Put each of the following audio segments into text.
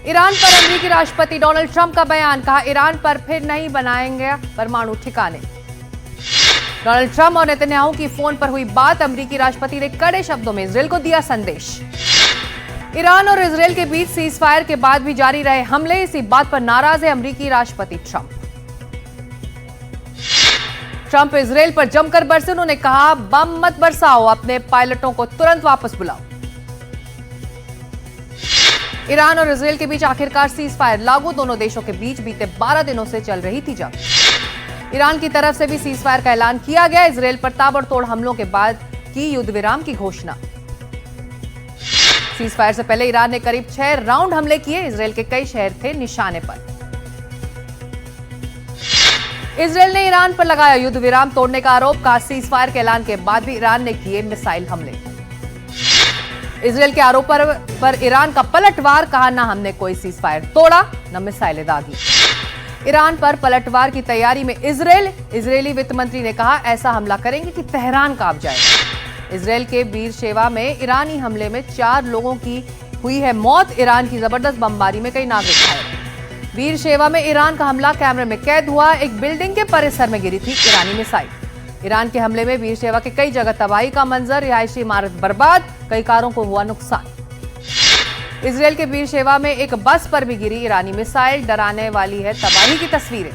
Iran पर अमेरिकी राष्ट्रपति डोनाल्ड ट्रंप का बयान, कहा ईरान पर फिर नहीं बनाएंगे परमाणु ठिकाने। डोनाल्ड ट्रंप और नेतन्याहू की फोन पर हुई बात, अमेरिकी राष्ट्रपति ने कड़े शब्दों में इजरायल को दिया संदेश। ईरान और इजरायल के बीच सीजफायर के बाद भी जारी रहे हमले, इसी बात पर नाराज है अमेरिकी राष्ट्रपति ट्रंप इजरायल पर जमकर बरसे। उन्होंने कहा बम मत बरसाओ, अपने पायलटों को तुरंत वापस बुलाओ। ईरान और इजरायल के बीच आखिरकार सीजफायर लागू, दोनों देशों के बीच बीते 12 दिनों से चल रही थी जंग। ईरान की तरफ से भी सीजफायर का ऐलान किया गया, इजरायल पर ताबड़तोड़ हमलों के बाद की युद्ध विराम की घोषणा। सीजफायर से पहले ईरान ने करीब 6 राउंड हमले किए, इजरायल के कई शहर थे निशाने पर। इजरायल ने ईरान पर लगाया युद्ध विराम तोड़ने का आरोप, कहा सीजफायर के ऐलान के बाद भी ईरान ने किए मिसाइल हमले। इजरायल के आरोप पर ईरान का पलटवार, कहा ना हमने कोई सीजफायर तोड़ा न मिसाइलें दागी। ईरान पर पलटवार की तैयारी में इजरायली वित्त मंत्री ने कहा ऐसा हमला करेंगे कि तेहरान कांप जाएगा। इजरायल के बीरशेवा में ईरानी हमले में 4 लोगों की हुई है मौत, ईरान की जबरदस्त बमबारी में कई नागरिक घायल। बीरशेवा में ईरान का हमला कैमरे में कैद हुआ, एक बिल्डिंग के परिसर में गिरी थी ईरानी मिसाइल। ईरान के हमले में बीरशेवा के कई जगह तबाही का मंजर, रिहायशी इमारत बर्बाद, कई कारों को हुआ नुकसान। इजरायल के बीरशेवा में एक बस पर भी गिरी ईरानी मिसाइल, डराने वाली है तबाही की तस्वीरें।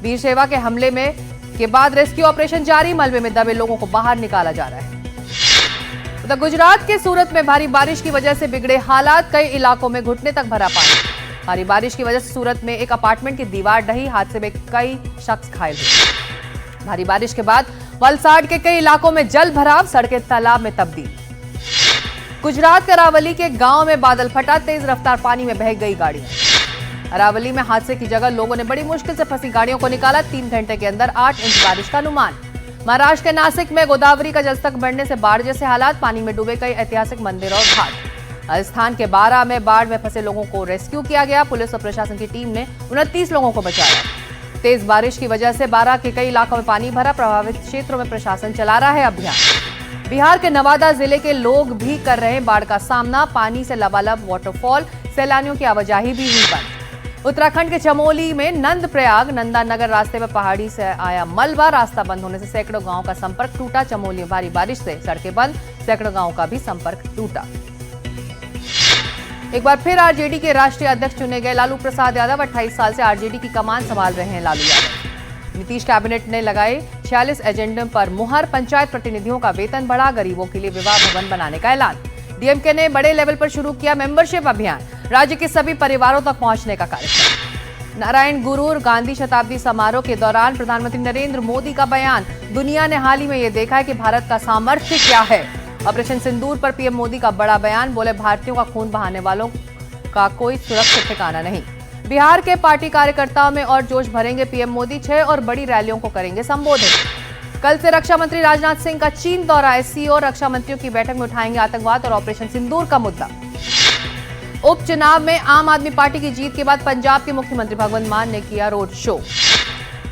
बीरशेवा के हमले में के बाद रेस्क्यू ऑपरेशन जारी, मलबे में दबे लोगों को बाहर निकाला जा रहा है। तो गुजरात के सूरत में भारी बारिश की वजह से बिगड़े हालात, कई इलाकों में घुटने तक भरा पानी। भारी बारिश की वजह से सूरत में एक अपार्टमेंट की दीवार ढही, हादसे में कई शख्स घायल हुए। भारी बारिश के बाद वलसाड के कई इलाकों में जल भराव, सड़कें तालाब में तब्दील। गुजरात के अरावली के गांव में बादल फटा, तेज रफ्तार पानी में बह गई गाड़ियां। अरावली में हादसे की जगह लोगों ने बड़ी मुश्किल से फंसी गाड़ियों को निकाला, 3 घंटे के अंदर 8 इंच बारिश का अनुमान। महाराष्ट्र के नासिक में गोदावरी का जलस्तर बढ़ने से बाढ़ जैसे हालात, पानी में डूबे कई ऐतिहासिक मंदिर और घाट। राजस्थान के बारा में बाढ़ में फंसे लोगों को रेस्क्यू किया गया, पुलिस और प्रशासन की टीम ने 29 लोगों को बचाया। तेज बारिश की वजह से बारा के कई इलाकों में पानी भरा, प्रभावित क्षेत्रों में प्रशासन चला रहा है अभियान। बिहार के नवादा जिले के लोग भी कर रहे हैं बाढ़ का सामना, पानी से लबालब वाटरफॉल, सैलानियों की आवाजाही भी हुई बंद। उत्तराखंड के चमोली में नंदप्रयाग नंदानगर रास्ते पर पहाड़ी से आया मलबा, रास्ता बंद होने से सैकड़ों गांवों का संपर्क टूटा। चमोली में भारी बारिश से सड़कें बंद, सैकड़ों गांवों का भी संपर्क टूटा। एक बार फिर आरजेडी के राष्ट्रीय अध्यक्ष चुने गए लालू प्रसाद यादव, 28 साल से आरजेडी की कमान संभाल रहे हैं लालू यादव। नीतीश कैबिनेट ने लगाए 46 एजेंडे पर मुहर, पंचायत प्रतिनिधियों का वेतन बढ़ा, गरीबों के लिए विवाह भवन बनाने का ऐलान। डीएमके ने बड़े लेवल पर शुरू किया मेंबरशिप अभियान, राज्य के सभी परिवारों तक पहुंचने का कार्यक्रम। नारायण गुरूर गांधी शताब्दी समारोह के दौरान प्रधानमंत्री नरेंद्र मोदी का बयान, दुनिया ने हाल ही में ये देखा है कि भारत का सामर्थ्य क्या है। ऑपरेशन सिंदूर पर पीएम मोदी का बड़ा बयान, बोले भारतीयों का खून बहाने वालों का कोई सुरक्षित ठिकाना नहीं। बिहार के पार्टी कार्यकर्ताओं में और जोश भरेंगे पीएम मोदी, 6 और बड़ी रैलियों को करेंगे संबोधित। कल से रक्षा मंत्री राजनाथ सिंह का चीन दौरा, एससीओ रक्षा मंत्रियों की बैठक में उठाएंगे आतंकवाद और ऑपरेशन सिंदूर का मुद्दा। उपचुनाव में आम आदमी पार्टी की जीत के बाद पंजाब के मुख्यमंत्री भगवंत मान ने किया रोड शो।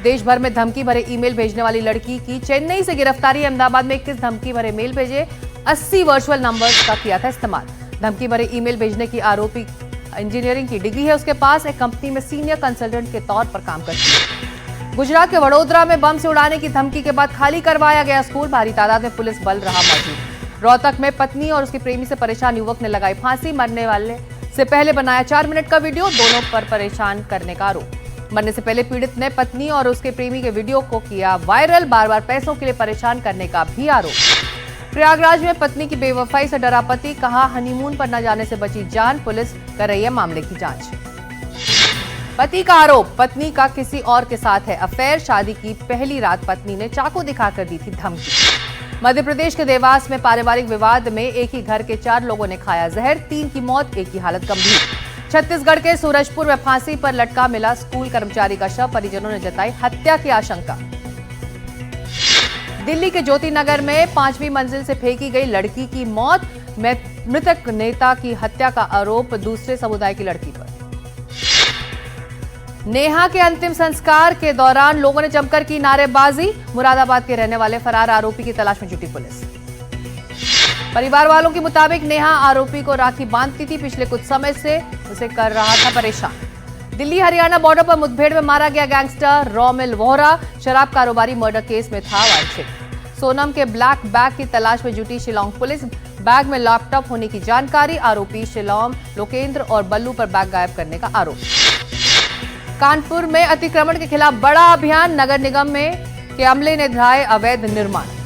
देश भर में धमकी भरे ईमेल भेजने वाली लड़की की चेन्नई से गिरफ्तारी, अहमदाबाद में 21 धमकी भरे मेल भेजे, 80 वर्चुअल नंबर्स का किया था इस्तेमाल। धमकी भरे ईमेल भेजने की आरोपी इंजीनियरिंग की डिग्री है उसके पास, एक कंपनी में सीनियर कंसल्टेंट के तौर पर काम करती है। गुजरात के वडोदरा में बम से उड़ाने की धमकी के बाद खाली करवाया गया स्कूल, भारी तादाद में पुलिस बल रहा मौजूद। रोहतक में पत्नी और उसके प्रेमी से परेशान युवक ने लगाई फांसी, मरने वाले से पहले बनाया 4 मिनट का वीडियो, दोनों पर परेशान करने का आरोप। मरने से पहले पीड़ित ने पत्नी और उसके प्रेमी के वीडियो को किया वायरल, बार बार पैसों के लिए परेशान करने का भी आरोप। प्रयागराज में पत्नी की बेवफाई से डरा पति, कहा हनीमून पर न जाने से बची जान, पुलिस कर रही है मामले की जांच। पति का आरोप, पत्नी का किसी और के साथ है अफेयर, शादी की पहली रात पत्नी ने चाकू दिखाकर दी थी धमकी। मध्य प्रदेश के देवास में पारिवारिक विवाद में एक ही घर के 4 लोगों ने खाया जहर, 3 की मौत, 1 की हालत गंभीर। छत्तीसगढ़ के सूरजपुर में फांसी पर लटका मिला स्कूल कर्मचारी का शव, परिजनों ने जताई हत्या की आशंका। दिल्ली के ज्योति नगर में 5वीं मंजिल से फेंकी गई लड़की की मौत, मृतक नेता की हत्या का आरोप दूसरे समुदाय की लड़की पर। नेहा के अंतिम संस्कार के दौरान लोगों ने जमकर की नारेबाजी, मुरादाबाद के रहने वाले फरार आरोपी की तलाश में जुटी पुलिस। परिवार वालों के मुताबिक नेहा आरोपी को राखी बांधती थी। पिछले कुछ समय से उसे कर रहा था परेशान। दिल्ली हरियाणा बॉर्डर पर मुठभेड़ में मारा गया गैंगस्टर रोमिल वोहरा। शराब कारोबारी मर्डर केस में था वांछित। सोनम के ब्लैक बैग की तलाश में जुटी शिलांग पुलिस। बैग में लैपटॉप होने की जानकारी। आरोपी शिलांग, लोकेंद्र और बल्लू पर बैग गायब करने का आरोप। कानपुर में अतिक्रमण के खिलाफ बड़ा अभियान। नगर निगम के अमले ने ढाए अवैध निर्माण।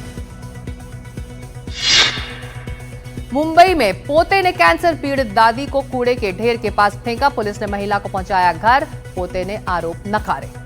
मुंबई में पोते ने कैंसर पीड़ित दादी को कूड़े के ढेर के पास फेंका। पुलिस ने महिला को पहुंचाया घर। पोते ने आरोप नकारे।